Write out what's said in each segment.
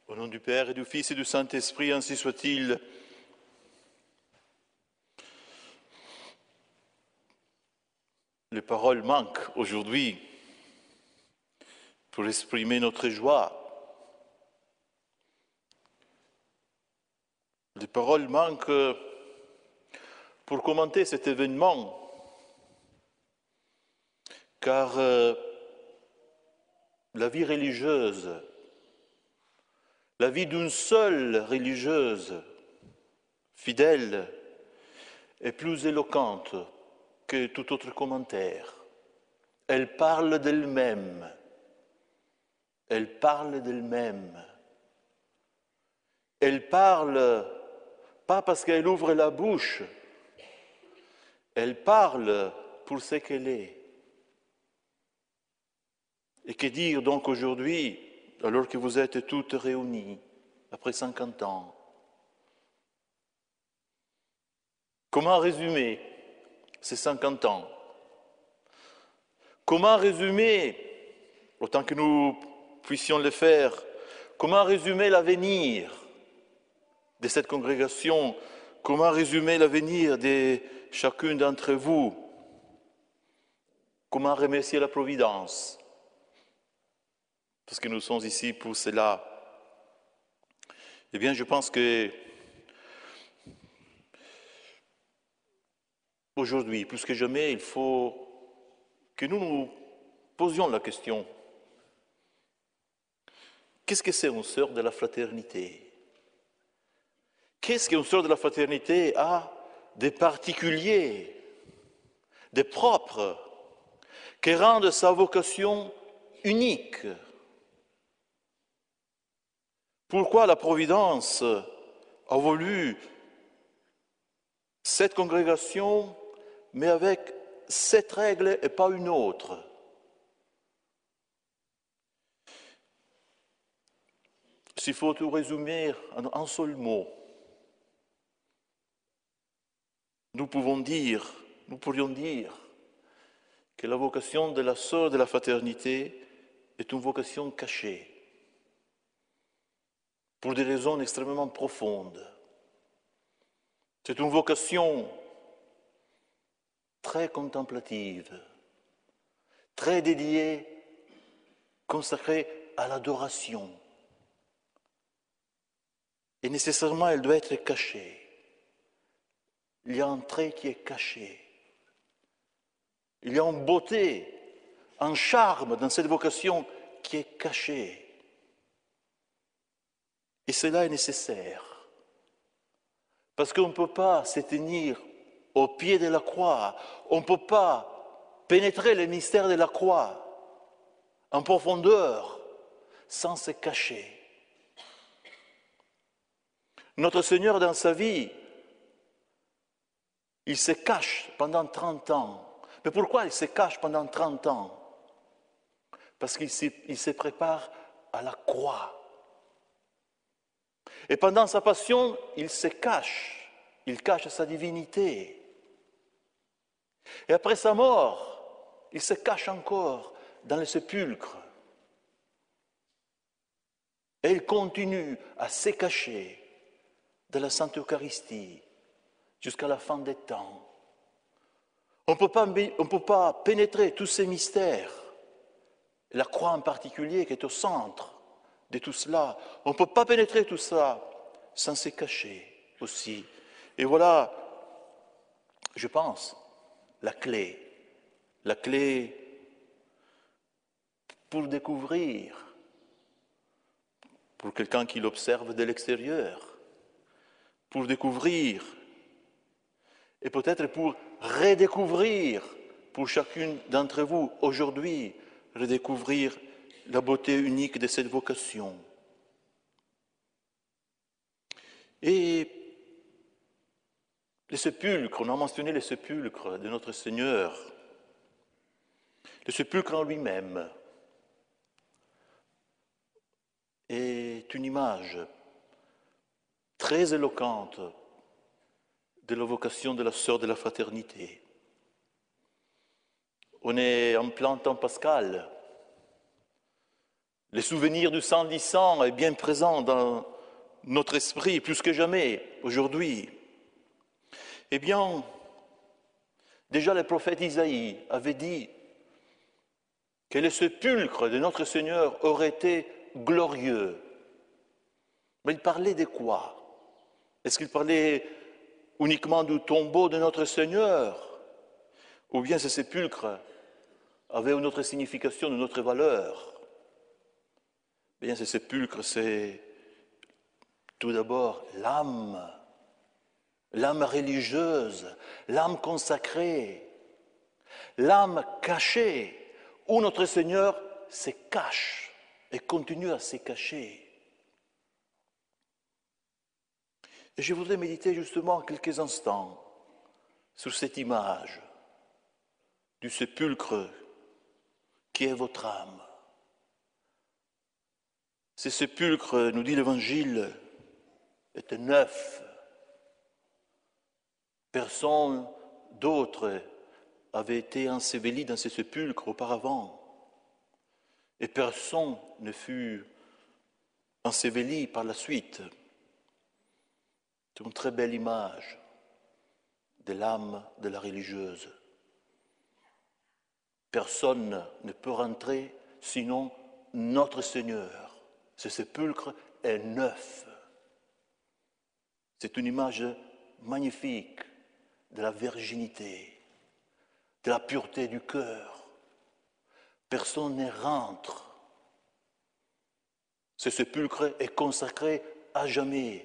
Au nom du Père et du Fils et du Saint-Esprit, ainsi soit-il. Les paroles manquent aujourd'hui pour exprimer notre joie. Les paroles manquent pour commenter cet événement, car la vie religieuse, la vie d'une seule religieuse fidèle est plus éloquente que tout autre commentaire. Elle parle d'elle-même. Elle parle d'elle-même. Elle parle pas parce qu'elle ouvre la bouche, elle parle pour ce qu'elle est. Et que dire donc aujourd'hui, alors que vous êtes toutes réunies, après 50 ans? Comment résumer ces 50 ans? Comment résumer, autant que nous puissions le faire, comment résumer l'avenir de cette congrégation? Comment résumer l'avenir de chacune d'entre vous? Comment remercier la Providence? Parce que nous sommes ici pour cela. Eh bien, je pense que aujourd'hui, plus que jamais, il faut que nous nous posions la question. Qu'est-ce que c'est une sœur de la fraternité? Qu'est-ce qu'une sœur de la fraternité a de particulier, de propre, qui rende sa vocation unique? Pourquoi la Providence a voulu cette congrégation, mais avec cette règle et pas une autre? S'il faut tout résumer en un seul mot, nous pourrions dire que la vocation de la sœur de la fraternité est une vocation cachée, pour des raisons extrêmement profondes. C'est une vocation très contemplative, très dédiée, consacrée à l'adoration. Et nécessairement, elle doit être cachée. Il y a un trait qui est caché. Il y a une beauté, un charme dans cette vocation qui est caché. Et cela est nécessaire. Parce qu'on ne peut pas se tenir au pied de la croix. On ne peut pas pénétrer les mystères de la croix en profondeur sans se cacher. Notre Seigneur, dans sa vie, il se cache pendant 30 ans. Mais pourquoi il se cache pendant 30 ans? Parce qu'il se prépare à la croix. Et pendant sa passion, il se cache. Il cache sa divinité. Et après sa mort, il se cache encore dans le sépulcre. Et il continue à se cacher de la Sainte Eucharistie jusqu'à la fin des temps. On ne peut pas pénétrer tous ces mystères, la croix en particulier qui est au centre de tout cela. On ne peut pas pénétrer tout ça sans se cacher aussi. Et voilà, je pense, la clé pour découvrir, pour quelqu'un qui l'observe de l'extérieur, pour découvrir et peut-être pour redécouvrir pour chacune d'entre vous aujourd'hui, redécouvrir la beauté unique de cette vocation. Et le sépulcre, on a mentionné le sépulcre de notre Seigneur, le sépulcre en lui-même est une image très éloquente de la vocation de la sœur de la fraternité. On est en plein temps pascal. Le souvenir du sang est bien présent dans notre esprit, plus que jamais aujourd'hui. Eh bien, déjà le prophète Isaïe avait dit que le sépulcre de notre Seigneur aurait été glorieux. Mais il parlait de quoi? Est-ce qu'il parlait uniquement du tombeau de notre Seigneur? Ou bien ce sépulcre avait une autre signification, une autre valeur? Eh bien, ce sépulcre, c'est tout d'abord l'âme religieuse, l'âme consacrée, l'âme cachée, où notre Seigneur se cache et continue à se cacher. Et je voudrais méditer justement quelques instants sur cette image du sépulcre qui est votre âme. Ce sépulcre, nous dit l'Évangile, était neuf. Personne d'autre avait été enseveli dans ce sépulcre auparavant. Et personne ne fut enseveli par la suite. C'est une très belle image de l'âme de la religieuse. Personne ne peut rentrer sinon notre Seigneur. Ce sépulcre est neuf. C'est une image magnifique de la virginité, de la pureté du cœur. Personne ne rentre. Ce sépulcre est consacré à jamais,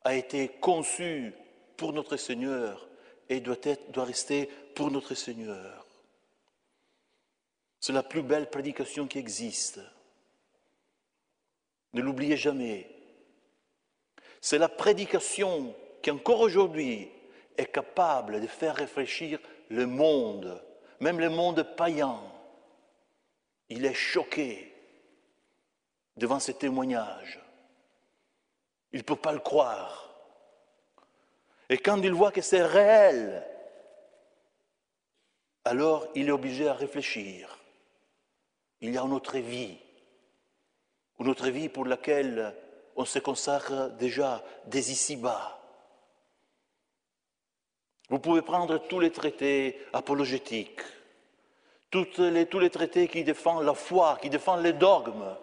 a été conçu pour notre Seigneur et doit rester pour notre Seigneur. C'est la plus belle prédication qui existe. Ne l'oubliez jamais. C'est la prédication qui, encore aujourd'hui, est capable de faire réfléchir le monde, même le monde païen. Il est choqué devant ces témoignages. Il ne peut pas le croire. Et quand il voit que c'est réel, alors il est obligé à réfléchir. Il y a une autre vie pour laquelle on se consacre déjà dès ici-bas. Vous pouvez prendre tous les traités apologétiques, tous les traités qui défendent la foi, qui défendent les dogmes.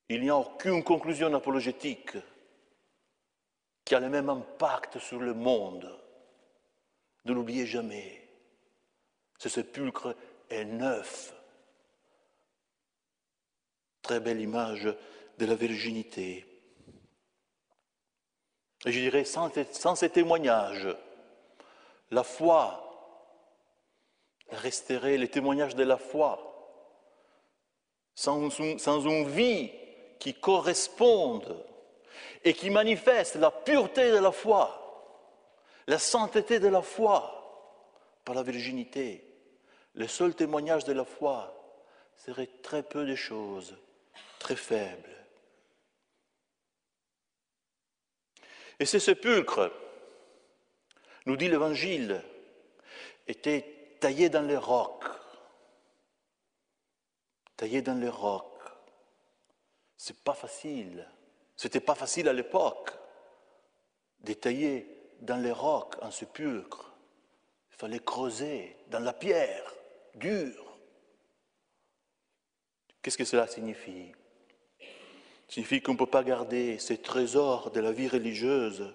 Il n'y a aucune conclusion apologétique qui a le même impact sur le monde. Ne l'oubliez jamais. Ce sépulcre est neuf. Très belle image de la virginité. Et je dirais, sans ces témoignages, la foi resterait, les témoignages de la foi, sans une vie qui corresponde et qui manifeste la pureté de la foi, la sainteté de la foi par la virginité. Le seul témoignage de la foi serait très peu de choses, très faible. Et ce sépulcre, nous dit l'Évangile, était taillé dans les rocs. Taillé dans les rocs. C'est pas facile. C'était pas facile à l'époque de tailler dans les rocs un sépulcre. Il fallait creuser dans la pierre, dure. Qu'est-ce que cela signifie? Ça signifie qu'on ne peut pas garder ces trésors de la vie religieuse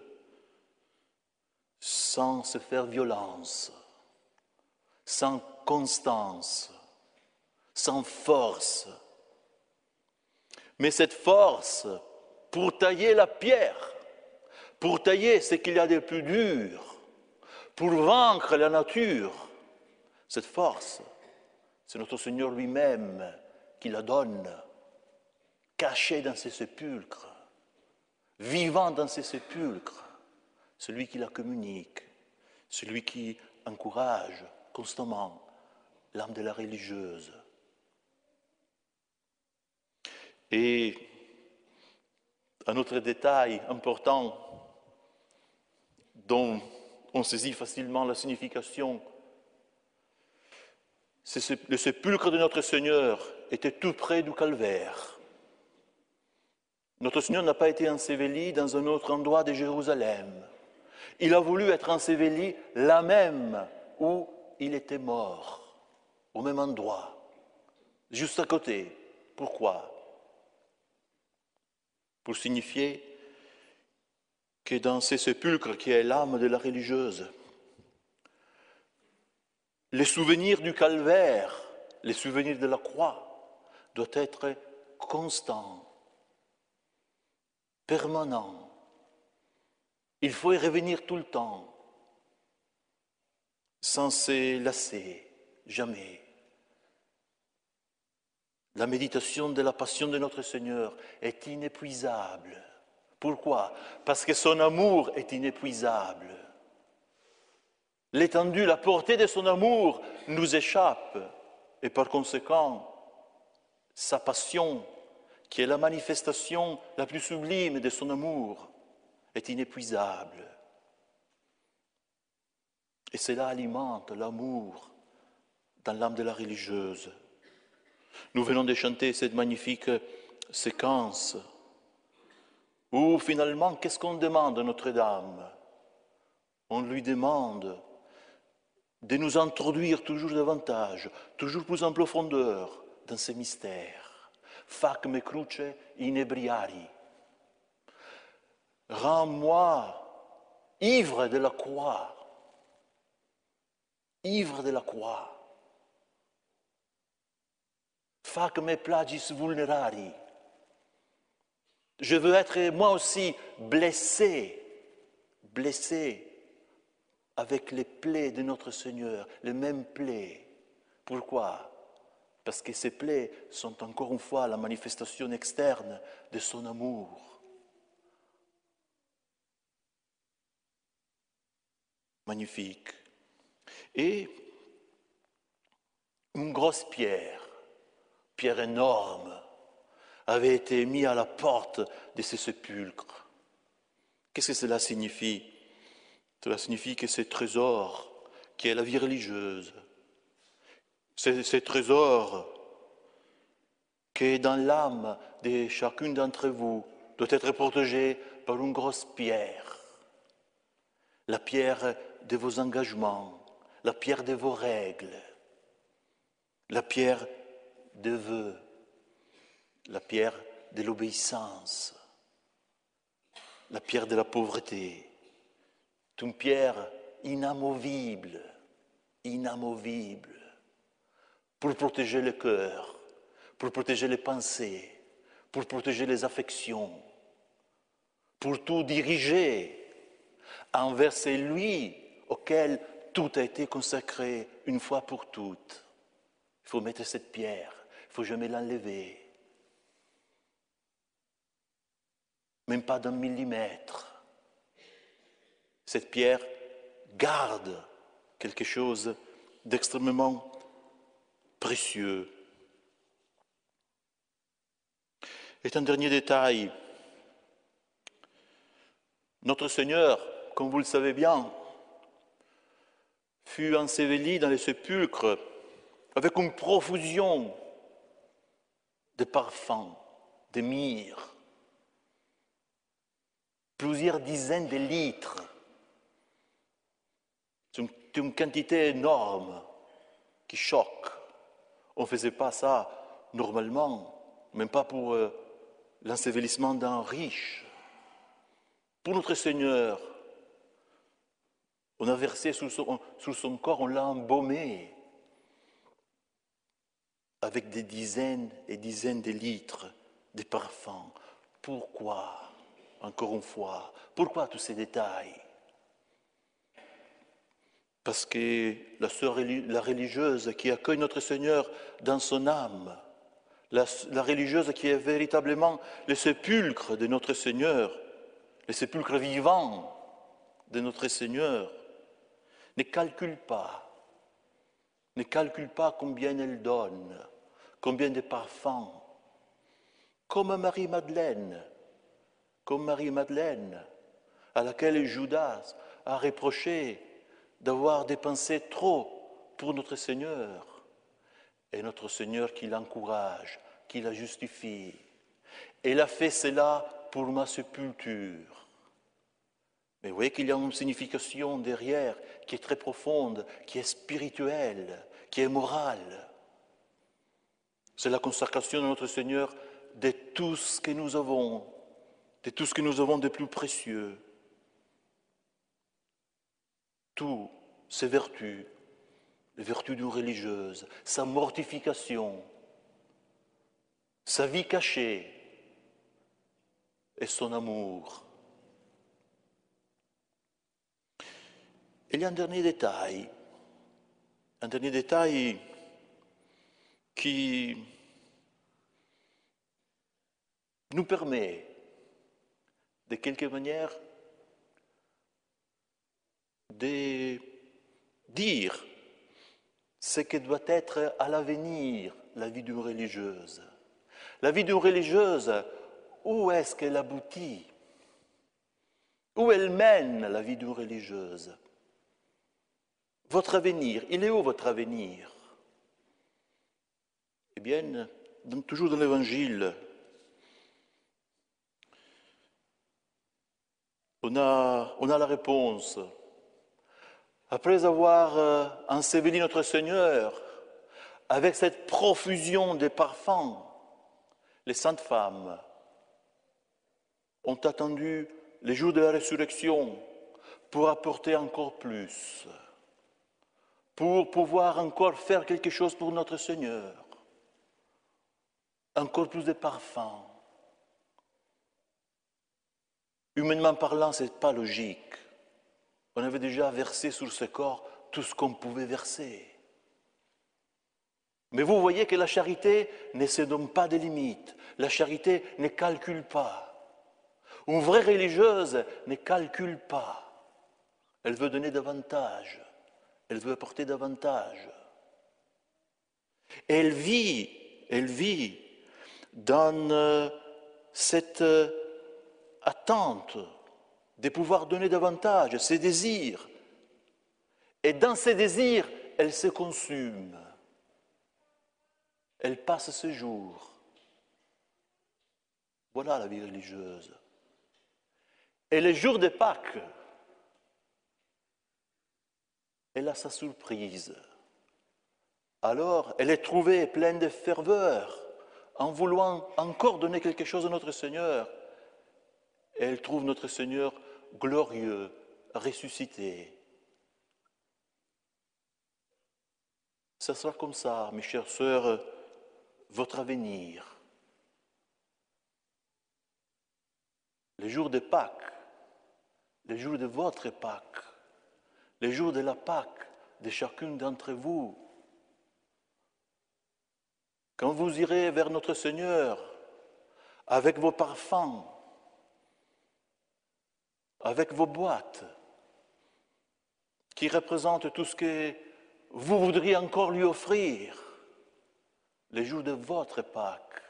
sans se faire violence, sans constance, sans force. Mais cette force, pour tailler la pierre, pour tailler ce qu'il y a de plus dur, pour vaincre la nature, cette force, c'est notre Seigneur lui-même qui la donne, caché dans ses sépulcres, vivant dans ses sépulcres, celui qui la communique, celui qui encourage constamment l'âme de la religieuse. Et un autre détail important dont on saisit facilement la signification, Le sépulcre de notre Seigneur était tout près du calvaire. Notre Seigneur n'a pas été enseveli dans un autre endroit de Jérusalem. Il a voulu être enseveli là même où il était mort, au même endroit, juste à côté. Pourquoi? Pour signifier que dans ces sépulcres qui est l'âme de la religieuse, les souvenirs du calvaire, les souvenirs de la croix doivent être constants, permanents. Il faut y revenir tout le temps, sans se lasser, jamais. La méditation de la passion de notre Seigneur est inépuisable. Pourquoi? Parce que son amour est inépuisable. L'étendue, la portée de son amour nous échappe. Et par conséquent, sa passion, qui est la manifestation la plus sublime de son amour, est inépuisable. Et cela alimente l'amour dans l'âme de la religieuse. Nous venons de chanter cette magnifique séquence où finalement, qu'est-ce qu'on demande à Notre-Dame? On lui demande de nous introduire toujours davantage, toujours plus en profondeur dans ces mystères. Fac me cruce inebriari. Rends-moi ivre de la croix, ivre de la croix. Fac me plagis vulnerari. Je veux être moi aussi blessé avec les plaies de notre Seigneur, les mêmes plaies. Pourquoi? Parce que ces plaies sont encore une fois la manifestation externe de son amour. Magnifique. Et une grosse pierre énorme, avait été mise à la porte de ce sépulcre. Qu'est-ce que cela signifie? Cela signifie que ce trésor, qui est la vie religieuse, ce trésor qui est dans l'âme de chacune d'entre vous, doit être protégé par une grosse pierre. La pierre de vos engagements, la pierre de vos règles, la pierre de vœux, la pierre de l'obéissance, la pierre de la pauvreté. C'est une pierre inamovible, pour protéger le cœur, pour protéger les pensées, pour protéger les affections, pour tout diriger envers celui auquel tout a été consacré une fois pour toutes. Il faut mettre cette pierre, il ne faut jamais l'enlever. Même pas d'un millimètre. Cette pierre garde quelque chose d'extrêmement précieux. Et un dernier détail. Notre Seigneur, comme vous le savez bien, fut enseveli dans les sépulcres avec une profusion de parfums, de myrrhe, plusieurs dizaines de litres. C'est une quantité énorme qui choque. On ne faisait pas ça normalement, même pas pour l'ensevelissement d'un riche. Pour notre Seigneur, on a versé sur son corps, on l'a embaumé avec des dizaines et dizaines de litres de parfums. Pourquoi? Encore une fois, pourquoi tous ces détails? Parce que la religieuse qui accueille notre Seigneur dans son âme, la religieuse qui est véritablement le sépulcre de notre Seigneur, le sépulcre vivant de notre Seigneur, ne calcule pas combien elle donne, combien de parfums, comme Marie-Madeleine, à laquelle Judas a reproché d'avoir dépensé trop pour notre Seigneur. et notre Seigneur qui l'encourage, qui la justifie. Elle a fait cela pour ma sépulture. Mais vous voyez qu'il y a une signification derrière qui est très profonde, qui est spirituelle, qui est morale. C'est la consacration de notre Seigneur de tout ce que nous avons, de tout ce que nous avons de plus précieux. Toutes ses vertus, les vertus d'une religieuse, sa mortification, sa vie cachée et son amour. Il y a un dernier détail qui nous permet, de quelque manière, de dire ce que doit être à l'avenir la vie d'une religieuse. La vie d'une religieuse, où est-ce qu'elle aboutit? Où elle mène la vie d'une religieuse? Votre avenir, il est où votre avenir? Eh bien, toujours dans l'Évangile, on a la réponse. Après avoir enseveli notre Seigneur avec cette profusion de parfums, les saintes femmes ont attendu les jours de la résurrection pour apporter encore plus, pour pouvoir encore faire quelque chose pour notre Seigneur, encore plus de parfums. Humainement parlant, ce n'est pas logique. On avait déjà versé sur ce corps tout ce qu'on pouvait verser. Mais vous voyez que la charité ne se donne pas de limites. La charité ne calcule pas. Une vraie religieuse ne calcule pas. Elle veut donner davantage. Elle veut apporter davantage. Et elle vit dans cette attente de pouvoir donner davantage, ses désirs. Et dans ses désirs, elle se consume. Elle passe ses jours. Voilà la vie religieuse. Et le jour de Pâques, elle a sa surprise. Alors, elle est trouvée pleine de ferveur, en voulant encore donner quelque chose à notre Seigneur. Et elle trouve notre Seigneur glorieux, ressuscité. Ça sera comme ça, mes chères sœurs, votre avenir. Les jours de Pâques, les jours de votre Pâques, les jours de la Pâques de chacune d'entre vous. Quand vous irez vers notre Seigneur avec vos parfums, avec vos boîtes, qui représentent tout ce que vous voudriez encore lui offrir, les jours de votre Pâques,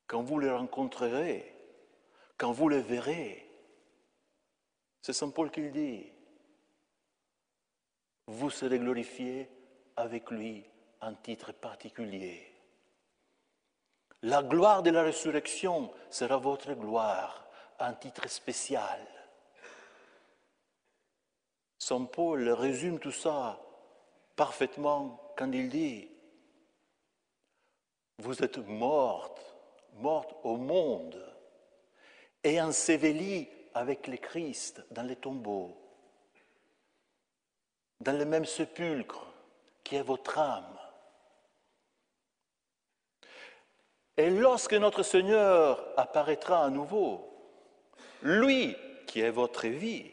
quand vous les rencontrerez, quand vous les verrez, c'est Saint Paul qui le dit, vous serez glorifiés avec lui en titre particulier. La gloire de la résurrection sera votre gloire, un titre spécial. Saint Paul résume tout ça parfaitement quand il dit « Vous êtes mortes au monde et ensevelies avec le Christ dans les tombeaux, dans le même sépulcre qui est votre âme. Et lorsque notre Seigneur apparaîtra à nouveau, lui qui est votre vie,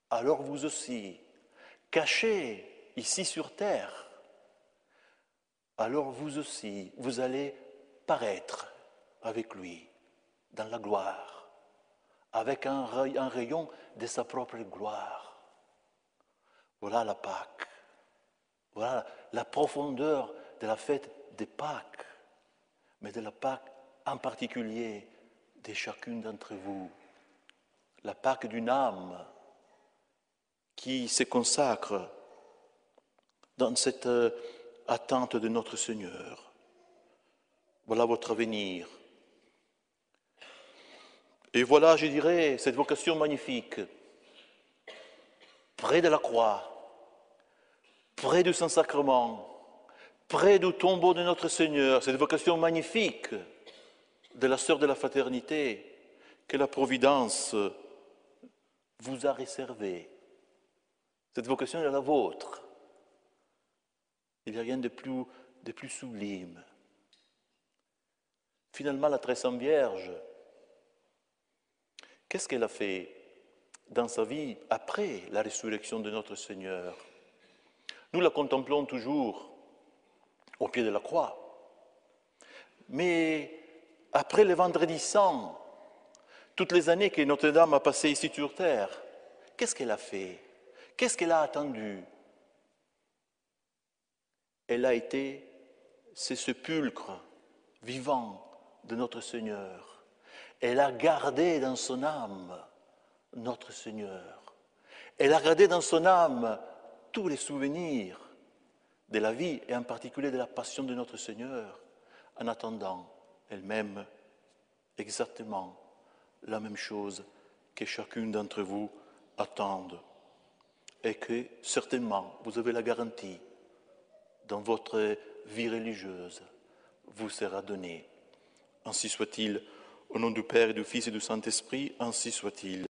alors vous aussi, cachés ici sur terre, alors vous aussi, vous allez paraître avec lui dans la gloire, avec un rayon de sa propre gloire. Voilà la Pâque. Voilà la profondeur de la fête de Pâques, mais de la Pâque en particulier de chacune d'entre vous. La Pâque d'une âme qui se consacre dans cette attente de notre Seigneur. Voilà votre avenir. Et voilà, je dirais, cette vocation magnifique, près de la croix, près du Saint-Sacrement, près du tombeau de notre Seigneur, cette vocation magnifique de la sœur de la fraternité que la Providence vous a réservée. Cette vocation est la vôtre. Il n'y a rien de plus sublime. Finalement, la très sainte Vierge, qu'est-ce qu'elle a fait dans sa vie après la résurrection de notre Seigneur? Nous la contemplons toujours au pied de la croix. Mais après le Vendredi Saint, toutes les années que Notre-Dame a passées ici sur terre, qu'est-ce qu'elle a fait? Qu'est-ce qu'elle a attendu? Elle a été ce sépulcre vivant de notre Seigneur. Elle a gardé dans son âme notre Seigneur. Elle a gardé dans son âme tous les souvenirs de la vie et en particulier de la passion de notre Seigneur, en attendant elle-même exactement la même chose que chacune d'entre vous attendent. Et que certainement vous avez la garantie dans votre vie religieuse vous sera donnée. Ainsi soit-il, au nom du Père et du Fils et du Saint-Esprit, ainsi soit-il.